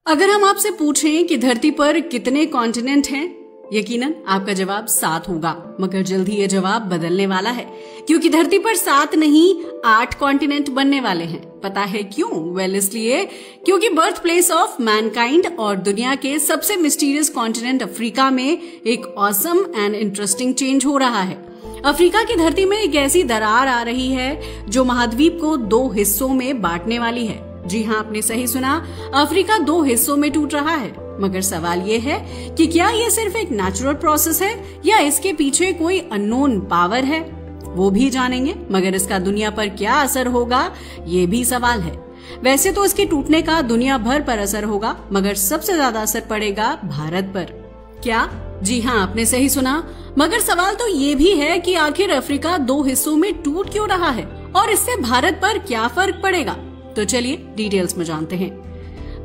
अगर हम आपसे पूछें कि धरती पर कितने कॉन्टिनेंट हैं, यकीनन आपका जवाब 7 होगा। मगर जल्द ही ये जवाब बदलने वाला है, क्योंकि धरती पर 7 नहीं 8 कॉन्टिनेंट बनने वाले हैं। पता है क्यों? वेल, इसलिए क्योंकि बर्थ प्लेस ऑफ मैनकाइंड और दुनिया के सबसे मिस्टीरियस कॉन्टिनेंट अफ्रीका में एक ऑसम एंड इंटरेस्टिंग चेंज हो रहा है। अफ्रीका की धरती में एक ऐसी दरार आ रही है जो महाद्वीप को 2 हिस्सों में बांटने वाली है। जी हाँ, आपने सही सुना, अफ्रीका 2 हिस्सों में टूट रहा है। मगर सवाल ये है कि क्या ये सिर्फ एक नेचुरल प्रोसेस है या इसके पीछे कोई अननोन पावर है? वो भी जानेंगे। मगर इसका दुनिया पर क्या असर होगा, ये भी सवाल है। वैसे तो इसके टूटने का दुनिया भर पर असर होगा, मगर सबसे ज्यादा असर पड़ेगा भारत पर। क्या? जी हाँ, आपने सही सुना। मगर सवाल तो ये भी है कि आखिर अफ्रीका 2 हिस्सों में टूट क्यों रहा है और इससे भारत पर क्या फर्क पड़ेगा। तो चलिए डिटेल्स में जानते हैं।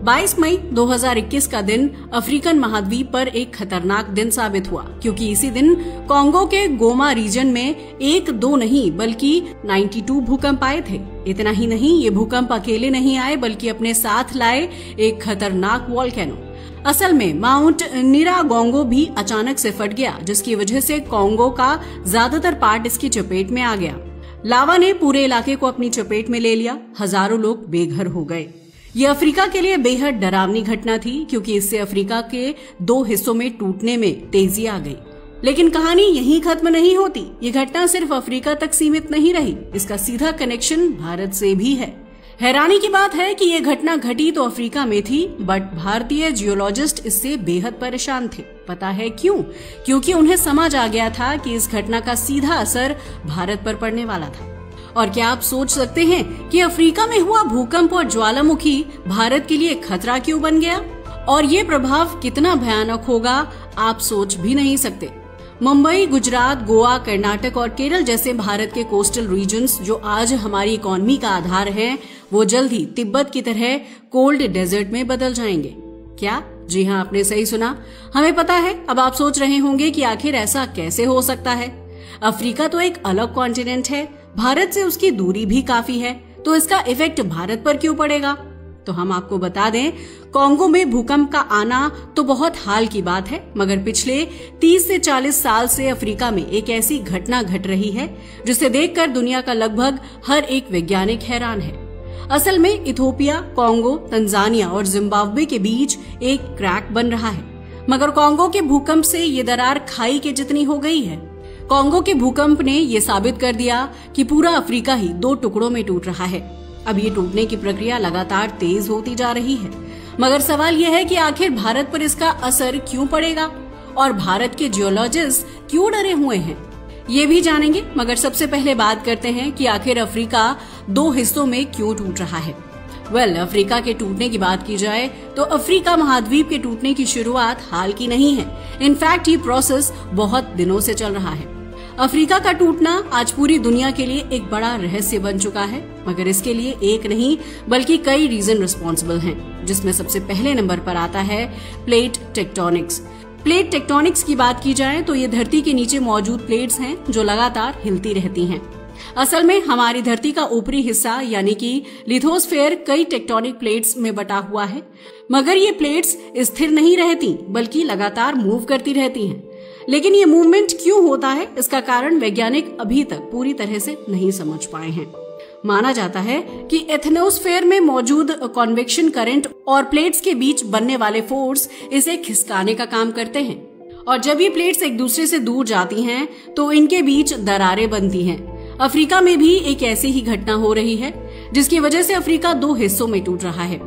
22 मई 2021 का दिन अफ्रीकन महाद्वीप पर एक खतरनाक दिन साबित हुआ, क्योंकि इसी दिन कॉन्गो के गोमा रीजन में 1-2 नहीं बल्कि 92 भूकंप आए थे। इतना ही नहीं, ये भूकंप अकेले नहीं आए बल्कि अपने साथ लाए एक खतरनाक वॉल्केनो। असल में माउंट निरागोंगो भी अचानक से फट गया, जिसकी वजह से कॉन्गो का ज्यादातर पार्ट इसकी चपेट में आ गया। लावा ने पूरे इलाके को अपनी चपेट में ले लिया। हजारों लोग बेघर हो गए। ये अफ्रीका के लिए बेहद डरावनी घटना थी, क्योंकि इससे अफ्रीका के 2 हिस्सों में टूटने में तेजी आ गई। लेकिन कहानी यहीं खत्म नहीं होती। ये घटना सिर्फ अफ्रीका तक सीमित नहीं रही, इसका सीधा कनेक्शन भारत से भी है। हैरानी की बात है कि ये घटना घटी तो अफ्रीका में थी, बट भारतीय जियोलॉजिस्ट इससे बेहद परेशान थे। पता है क्यों? क्योंकि उन्हें समझ आ गया था कि इस घटना का सीधा असर भारत पर पड़ने वाला था। और क्या आप सोच सकते हैं कि अफ्रीका में हुआ भूकंप और ज्वालामुखी भारत के लिए खतरा क्यों बन गया? और ये प्रभाव कितना भयानक होगा, आप सोच भी नहीं सकते। मुंबई, गुजरात, गोवा, कर्नाटक और केरल जैसे भारत के कोस्टल रीजन्स जो आज हमारी इकोनॉमी का आधार हैं, वो जल्द ही तिब्बत की तरह कोल्ड डेजर्ट में बदल जाएंगे। क्या? जी हाँ, आपने सही सुना। हमें पता है। अब आप सोच रहे होंगे कि आखिर ऐसा कैसे हो सकता है। अफ्रीका तो एक अलग कॉन्टिनेंट है, भारत से उसकी दूरी भी काफी है, तो इसका इफेक्ट भारत पर क्यों पड़ेगा? तो हम आपको बता दें, कॉन्गो में भूकंप का आना तो बहुत हाल की बात है, मगर पिछले 30 से 40 साल से अफ्रीका में एक ऐसी घटना घट रही है जिसे देखकर दुनिया का लगभग हर एक वैज्ञानिक हैरान है। असल में इथोपिया, कॉन्गो, तंजानिया और जिम्बाब्वे के बीच एक क्रैक बन रहा है। मगर कॉन्गो के भूकंप से ये दरार खाई के जितनी हो गई है। कॉन्गो के भूकंप ने ये साबित कर दिया कि पूरा अफ्रीका ही 2 टुकड़ों में टूट रहा है। अब ये टूटने की प्रक्रिया लगातार तेज होती जा रही है। मगर सवाल यह है कि आखिर भारत पर इसका असर क्यों पड़ेगा और भारत के जियोलॉजिस्ट क्यों डरे हुए हैं, ये भी जानेंगे। मगर सबसे पहले बात करते हैं कि आखिर अफ्रीका 2 हिस्सों में क्यों टूट रहा है। वेल, अफ्रीका के टूटने की बात की जाए तो अफ्रीका महाद्वीप के टूटने की शुरुआत हाल की नहीं है। इनफैक्ट ये प्रोसेस बहुत दिनों से चल रहा है। अफ्रीका का टूटना आज पूरी दुनिया के लिए एक बड़ा रहस्य बन चुका है, मगर इसके लिए एक नहीं बल्कि कई रीजन रिस्पॉन्सिबल हैं, जिसमें सबसे पहले नंबर पर आता है प्लेट टेक्टोनिक्स। प्लेट टेक्टोनिक्स की बात की जाए तो ये धरती के नीचे मौजूद प्लेट्स हैं जो लगातार हिलती रहती हैं। असल में हमारी धरती का ऊपरी हिस्सा यानी कि लिथोस्फेयर कई टेक्टोनिक प्लेट्स में बटा हुआ है, मगर ये प्लेट्स स्थिर नहीं रहती बल्कि लगातार मूव करती रहती हैं। लेकिन ये मूवमेंट क्यों होता है, इसका कारण वैज्ञानिक अभी तक पूरी तरह से नहीं समझ पाए हैं। माना जाता है कि एथनोस्फेयर में मौजूद कॉन्वेक्शन करंट और प्लेट्स के बीच बनने वाले फोर्स इसे खिसकाने का काम करते हैं, और जब ये प्लेट्स एक दूसरे से दूर जाती हैं तो इनके बीच दरारें बनती हैं। अफ्रीका में भी एक ऐसी ही घटना हो रही है, जिसकी वजह से अफ्रीका 2 हिस्सों में टूट रहा है।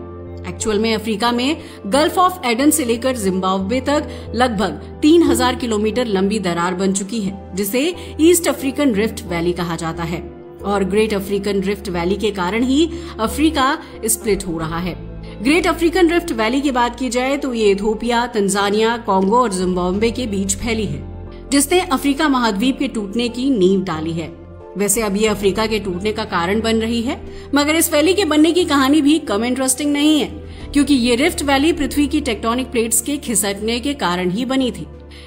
एक्चुअल में अफ्रीका में गल्फ ऑफ एडन से लेकर जिम्बाब्वे तक लगभग 3000 किलोमीटर लंबी दरार बन चुकी है, जिसे ईस्ट अफ्रीकन रिफ्ट वैली कहा जाता है। और ग्रेट अफ्रीकन रिफ्ट वैली के कारण ही अफ्रीका स्प्लिट हो रहा है। ग्रेट अफ्रीकन रिफ्ट वैली की बात की जाए तो ये इथोपिया, तंजानिया, कॉन्गो और जिम्बाब्वे के बीच फैली है, जिसने अफ्रीका महाद्वीप के टूटने की नींव डाली है। वैसे अब ये अफ्रीका के टूटने का कारण बन रही है, मगर इस वैली के बनने की कहानी भी कम इंटरेस्टिंग नहीं है, क्योंकि ये रिफ्ट वैली पृथ्वी की टेक्टोनिक प्लेट्स के खिसकने के कारण ही बनी थी।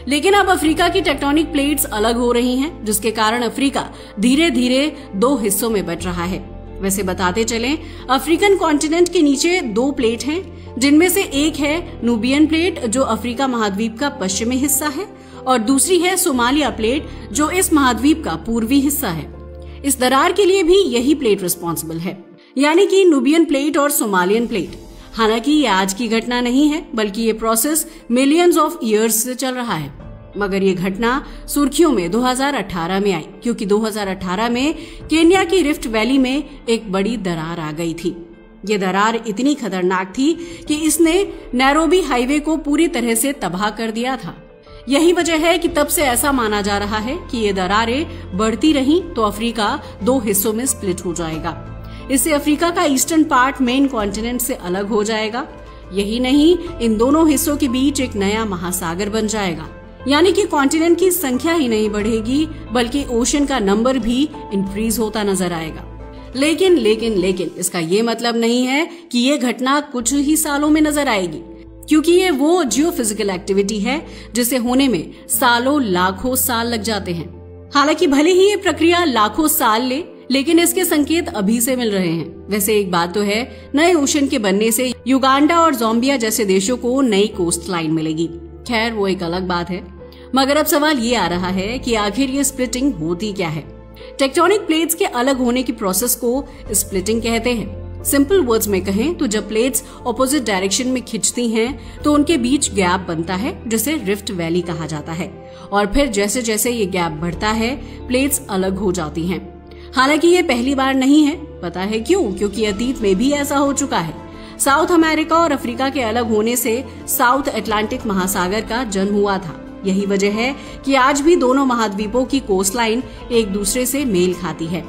लेकिन अब अफ्रीका की टेक्टोनिक प्लेट्स अलग हो रही हैं, जिसके कारण अफ्रीका धीरे धीरे 2 हिस्सों में बंट रहा है। वैसे बताते चलें, अफ्रीकन कॉन्टिनेंट के नीचे 2 प्लेट हैं जिनमें से एक है नूबियन प्लेट जो अफ्रीका महाद्वीप का पश्चिमी हिस्सा है और दूसरी है सोमालिया प्लेट जो इस महाद्वीप का पूर्वी हिस्सा है। इस दरार के लिए भी यही प्लेट रिस्पॉन्सिबल है, यानी कि नूबियन प्लेट और सोमालियन प्लेट। हालांकि ये आज की घटना नहीं है, बल्कि ये प्रोसेस मिलियंस ऑफ ईयर्स से चल रहा है। मगर ये घटना सुर्खियों में 2018 में आई, क्योंकि 2018 में केन्या की रिफ्ट वैली में एक बड़ी दरार आ गई थी। ये दरार इतनी खतरनाक थी कि इसने नैरोबी हाईवे को पूरी तरह से तबाह कर दिया था। यही वजह है कि तब से ऐसा माना जा रहा है कि ये दरारें बढ़ती रहीं तो अफ्रीका 2 हिस्सों में स्प्लिट हो जाएगा। इससे अफ्रीका का ईस्टर्न पार्ट मेन कॉन्टिनेंट से अलग हो जाएगा। यही नहीं, इन दोनों हिस्सों के बीच एक नया महासागर बन जाएगा, यानी कि कॉन्टिनेंट की संख्या ही नहीं बढ़ेगी बल्कि ओशन का नंबर भी इंक्रीज होता नजर आएगा। लेकिन इसका ये मतलब नहीं है कि ये घटना कुछ ही सालों में नजर आएगी, क्योंकि ये वो जियोफिजिकल एक्टिविटी है जिसे होने में सालों लाखों साल लग जाते हैं। हालांकि भले ही ये प्रक्रिया लाखों साल ले, लेकिन इसके संकेत अभी से मिल रहे हैं। वैसे एक बात तो है, नए ओशन के बनने से युगांडा और ज़ाम्बिया जैसे देशों को नई कोस्ट लाइन मिलेगी। खैर, वो एक अलग बात है। मगर अब सवाल ये आ रहा है कि आखिर ये स्प्लिटिंग होती क्या है। टेक्टोनिक प्लेट्स के अलग होने की प्रोसेस को स्प्लिटिंग कहते हैं। सिंपल वर्ड्स में कहें तो जब प्लेट्स ऑपोजिट डायरेक्शन में खिंचती हैं तो उनके बीच गैप बनता है, जिसे रिफ्ट वैली कहा जाता है। और फिर जैसे जैसे ये गैप बढ़ता है, प्लेट्स अलग हो जाती हैं। हालांकि ये पहली बार नहीं है। पता है क्यों? क्योंकि अतीत में भी ऐसा हो चुका है। साउथ अमेरिका और अफ्रीका के अलग होने से साउथ अटलांटिक महासागर का जन्म हुआ था। यही वजह है कि आज भी दोनों महाद्वीपों की कोस्टलाइन एक दूसरे से मेल खाती है।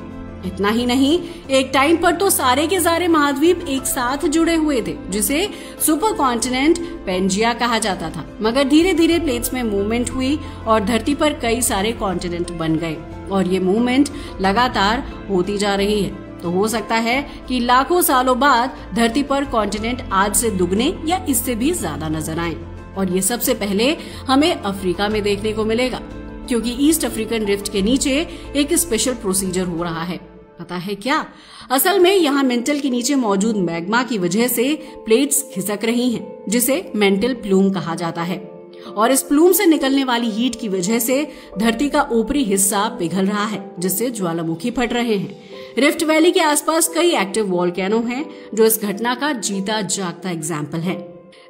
इतना ही नहीं, एक टाइम पर तो सारे के सारे महाद्वीप एक साथ जुड़े हुए थे, जिसे सुपर कॉन्टिनेंट पेंजिया कहा जाता था। मगर धीरे धीरे प्लेट्स में मूवमेंट हुई और धरती पर कई सारे कॉन्टिनेंट बन गए और ये मूवमेंट लगातार होती जा रही है। तो हो सकता है कि लाखों सालों बाद धरती पर कॉन्टिनेंट आज से दुगने या इससे भी ज्यादा नजर आए। और ये सबसे पहले हमें अफ्रीका में देखने को मिलेगा, क्योंकि ईस्ट अफ्रीकन रिफ्ट के नीचे एक स्पेशल प्रोसीजर हो रहा है। पता है क्या? असल में यहाँ मेंटल के नीचे मौजूद मैग्मा की वजह से प्लेट्स खिसक रही हैं, जिसे मेंटल प्लूम कहा जाता है। और इस प्लूम से निकलने वाली हीट की वजह से धरती का ऊपरी हिस्सा पिघल रहा है, जिससे ज्वालामुखी फट रहे हैं। रिफ्ट वैली के आसपास कई एक्टिव वोल्केनो हैं, जो इस घटना का जीता जागता एग्जाम्पल है।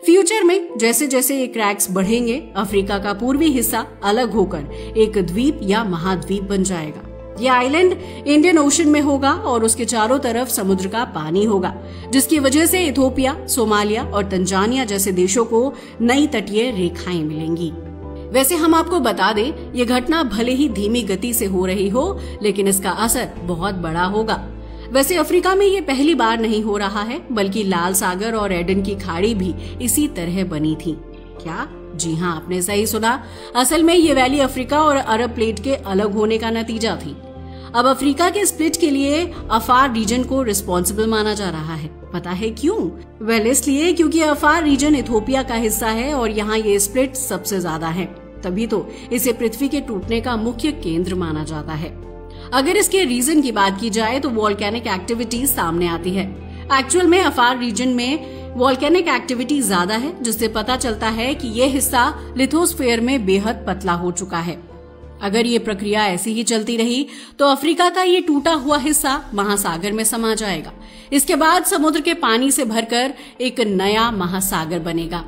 फ्यूचर में जैसे जैसे ये क्रैक्स बढ़ेंगे, अफ्रीका का पूर्वी हिस्सा अलग होकर एक द्वीप या महाद्वीप बन जाएगा। ये आइलैंड इंडियन ओशन में होगा और उसके चारों तरफ समुद्र का पानी होगा, जिसकी वजह से इथोपिया, सोमालिया और तंजानिया जैसे देशों को नई तटीय रेखाएं मिलेंगी। वैसे हम आपको बता दें, ये घटना भले ही धीमी गति से हो रही हो, लेकिन इसका असर बहुत बड़ा होगा। वैसे अफ्रीका में ये पहली बार नहीं हो रहा है, बल्कि लाल सागर और एडन की खाड़ी भी इसी तरह बनी थी। क्या? जी हाँ, आपने सही सुना। असल में ये वैली अफ्रीका और अरब प्लेट के अलग होने का नतीजा थी। अब अफ्रीका के स्प्लिट के लिए अफार रीजन को रिस्पॉन्सिबल माना जा रहा है। पता है क्यों? वेल, इसलिए क्योंकि अफार रीजन इथोपिया का हिस्सा है और यहाँ ये स्प्लिट सबसे ज्यादा है। तभी तो इसे पृथ्वी के टूटने का मुख्य केंद्र माना जाता है। अगर इसके रीजन की बात की जाए तो वॉल्केनिक एक्टिविटी सामने आती है। एक्चुअल में अफार रीजन में वॉल्केनिक एक्टिविटी ज्यादा है, जिससे पता चलता है कि ये हिस्सा लिथोस्फीयर में बेहद पतला हो चुका है। अगर ये प्रक्रिया ऐसी ही चलती रही तो अफ्रीका का ये टूटा हुआ हिस्सा महासागर में समा जाएगा। इसके बाद समुद्र के पानी से भरकर एक नया महासागर बनेगा।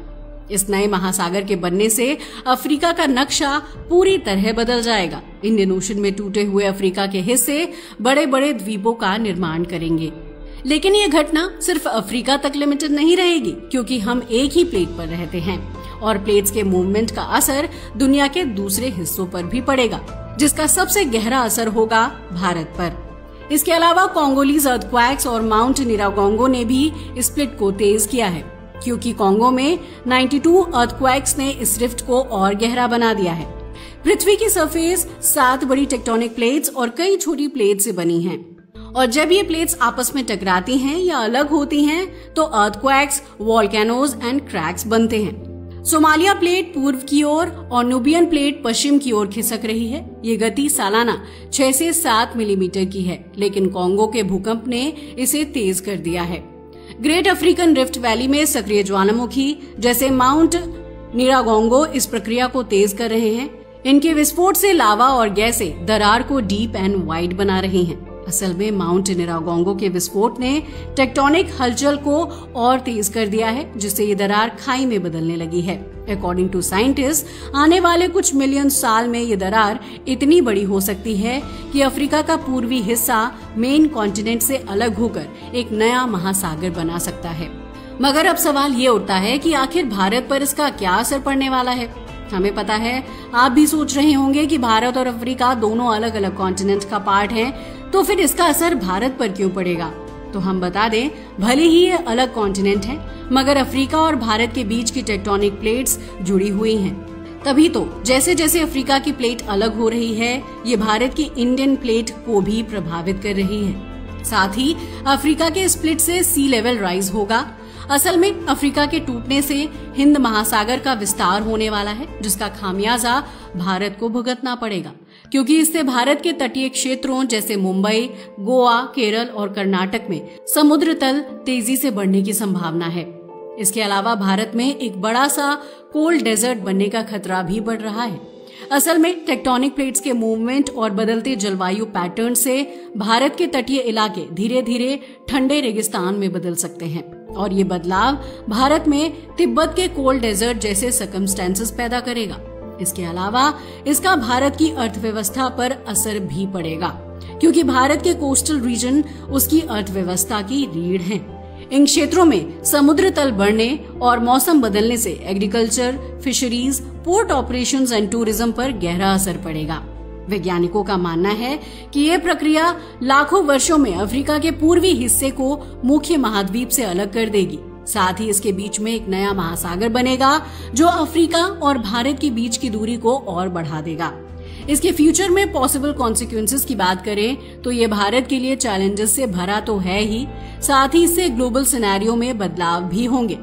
इस नए महासागर के बनने से अफ्रीका का नक्शा पूरी तरह बदल जाएगा। इंडियन ओशन में टूटे हुए अफ्रीका के हिस्से बड़े बड़े द्वीपों का निर्माण करेंगे। लेकिन ये घटना सिर्फ अफ्रीका तक लिमिटेड नहीं रहेगी, क्योंकि हम एक ही प्लेट पर रहते हैं और प्लेट्स के मूवमेंट का असर दुनिया के दूसरे हिस्सों पर भी पड़ेगा, जिसका सबसे गहरा असर होगा भारत पर। इसके अलावा कोंगोलीज अर्थक्वेक्स और माउंट निरागोंगो ने भी स्प्लिट को तेज किया है, क्योंकि कोंगो में 92 अर्थक्वेक्स ने इस रिफ्ट को और गहरा बना दिया है। पृथ्वी की सरफेस 7 बड़ी टेक्टोनिक प्लेट्स और कई छोटी प्लेट से बनी हैं, और जब ये प्लेट्स आपस में टकराती हैं या अलग होती हैं तो अर्थक्वेक्स, वोल्केनोज एंड क्रैक्स बनते हैं। सोमालिया प्लेट पूर्व की ओर और नूबियन प्लेट पश्चिम की ओर खिसक रही है। ये गति सालाना 6 से 7 मिलीमीटर की है, लेकिन कोंगो के भूकंप ने इसे तेज कर दिया है। ग्रेट अफ्रीकन रिफ्ट वैली में सक्रिय ज्वालामुखी जैसे माउंट निरागोंगो इस प्रक्रिया को तेज कर रहे हैं। इनके विस्फोट से लावा और गैसें दरार को डीप एंड वाइड बना रही हैं। असल में माउंट निरागोंगो के विस्फोट ने टेक्टोनिक हलचल को और तेज कर दिया है, जिससे ये दरार खाई में बदलने लगी है। अकॉर्डिंग टू साइंटिस्ट, आने वाले कुछ मिलियन साल में ये दरार इतनी बड़ी हो सकती है कि अफ्रीका का पूर्वी हिस्सा मेन कॉन्टिनेंट से अलग होकर एक नया महासागर बना सकता है। मगर अब सवाल ये उठता है कि आखिर भारत पर इसका क्या असर पड़ने वाला है। हमें पता है, आप भी सोच रहे होंगे कि भारत और अफ्रीका दोनों अलग अलग कॉन्टिनेंट का पार्ट हैं, तो फिर इसका असर भारत पर क्यों पड़ेगा। तो हम बता दें, भले ही ये अलग कॉन्टिनेंट हैं, मगर अफ्रीका और भारत के बीच की टेक्टोनिक प्लेट्स जुड़ी हुई हैं। तभी तो जैसे जैसे अफ्रीका की प्लेट अलग हो रही है, ये भारत की इंडियन प्लेट को भी प्रभावित कर रही है। साथ ही अफ्रीका के स्प्लिट से सी लेवल राइज होगा। असल में अफ्रीका के टूटने से हिंद महासागर का विस्तार होने वाला है, जिसका खामियाजा भारत को भुगतना पड़ेगा, क्योंकि इससे भारत के तटीय क्षेत्रों जैसे मुंबई, गोवा, केरल और कर्नाटक में समुद्र तल तेजी से बढ़ने की संभावना है। इसके अलावा भारत में एक बड़ा सा कोल्ड डेजर्ट बनने का खतरा भी बढ़ रहा है। असल में टेक्टोनिक प्लेट्स के मूवमेंट और बदलते जलवायु पैटर्न से भारत के तटीय इलाके धीरे धीरे ठंडे रेगिस्तान में बदल सकते हैं, और ये बदलाव भारत में तिब्बत के कोल्ड डेजर्ट जैसे सर्कमस्टेंसेस पैदा करेगा। इसके अलावा इसका भारत की अर्थव्यवस्था पर असर भी पड़ेगा, क्योंकि भारत के कोस्टल रीजन उसकी अर्थव्यवस्था की रीढ़ हैं। इन क्षेत्रों में समुद्र तल बढ़ने और मौसम बदलने से agriculture, fisheries, port operations and tourism पर गहरा असर पड़ेगा। वैज्ञानिकों का मानना है कि यह प्रक्रिया लाखों वर्षों में अफ्रीका के पूर्वी हिस्से को मुख्य महाद्वीप से अलग कर देगी। साथ ही इसके बीच में एक नया महासागर बनेगा, जो अफ्रीका और भारत के बीच की दूरी को और बढ़ा देगा। इसके फ्यूचर में पॉसिबल कॉन्सिक्वेंसेस की बात करें तो ये भारत के लिए चैलेंजेस से भरा तो है ही, साथ ही इससे ग्लोबल सिनेरियो में बदलाव भी होंगे।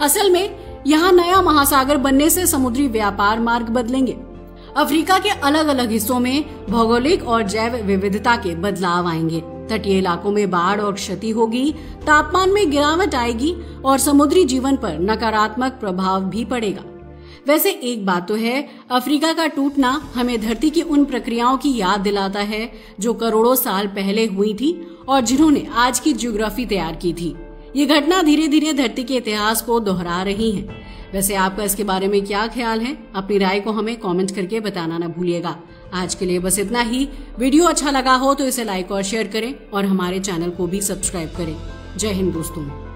असल में यहाँ नया महासागर बनने से समुद्री व्यापार मार्ग बदलेंगे। अफ्रीका के अलग अलग हिस्सों में भौगोलिक और जैव विविधता के बदलाव आएंगे। तटीय इलाकों में बाढ़ और क्षति होगी, तापमान में गिरावट आएगी और समुद्री जीवन पर नकारात्मक प्रभाव भी पड़ेगा। वैसे एक बात तो है, अफ्रीका का टूटना हमें धरती की उन प्रक्रियाओं की याद दिलाता है जो करोड़ों साल पहले हुई थी और जिन्होंने आज की ज्योग्राफी तैयार की थी। ये घटना धीरे धीरे धरती के इतिहास को दोहरा रही है। वैसे आपका इसके बारे में क्या ख्याल है? अपनी राय को हमें कमेंट करके बताना न भूलिएगा। आज के लिए बस इतना ही। वीडियो अच्छा लगा हो तो इसे लाइक और शेयर करें और हमारे चैनल को भी सब्सक्राइब करें। जय हिंद दोस्तों।